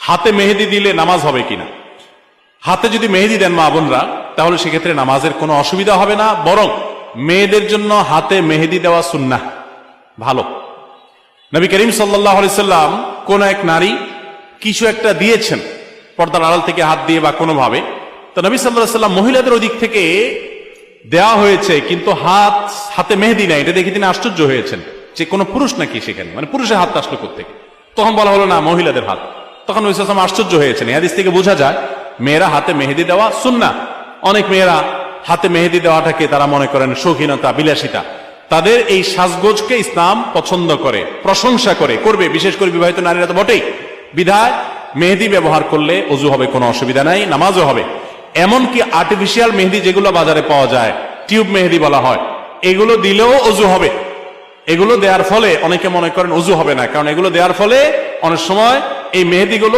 হাতে মেহেদি দিলে নামাজ হবে কিনা। হাতে যদি মেহেদি দেন মা বোনরা, তাহলে সেক্ষেত্রে নামাজের কোনো অসুবিধা হবে না, বরং মেয়েদের জন্য হাতে মেহেদি দেওয়া সুন্নাহ, ভালো। নবী করিম সাল্লাল্লাহু আলাইহি সাল্লাম কোন এক নারী কিছু একটা দিয়েছেন পর্দার আড়াল থেকে হাত দিয়ে বা কোনোভাবে, তো নবী সাল্লাল্লাহু আলাইহি সাল্লাম মহিলাদের ওদিক থেকে দেওয়া হয়েছে কিন্তু হাতে মেহেদি নাই, এটা দেখে তিনি আশ্চর্য হয়েছেন যে কোনো পুরুষ নাকি সেখানে, মানে পুরুষের হাত আসলো কোত্থেকে। তখন বলা হলো না, মহিলাদের হাত। তখন নবী সাল্লাল্লাহু আলাইহি সাল্লাম আশ্চর্য হয়েছেন। এই হাদিস থেকে বোঝা যায় মেয়েরা হাতে মেহেদি দেওয়া সুন্নাহ। অনেক মেয়েরা হাতে মেহেদি দেওয়াটাকে তারা মনে করেন শৌখিনতা, বিলাসিতা। তাদের এই সাজগোজকে ইসলাম পছন্দ করে, প্রশংসা করে, করবে, বিশেষ করে বিবাহিত নারীরা তো বটেই। বিধায় মেহেদি ব্যবহার করলে অজু হবে, কোনো অসুবিধা নাই, নামাজও হবে। এমনকি আর্টিফিশিয়াল মেহেদি যেগুলো বাজারে পাওয়া যায়, টিউব মেহেদি বলা হয়, এগুলো দিলেও অজু হবে। এগুলো দেওয়ার ফলে অনেকে মনে করেন অজু হবে না, কারণ এগুলো দেওয়ার ফলে অনেক সময় এই মেহেদিগুলো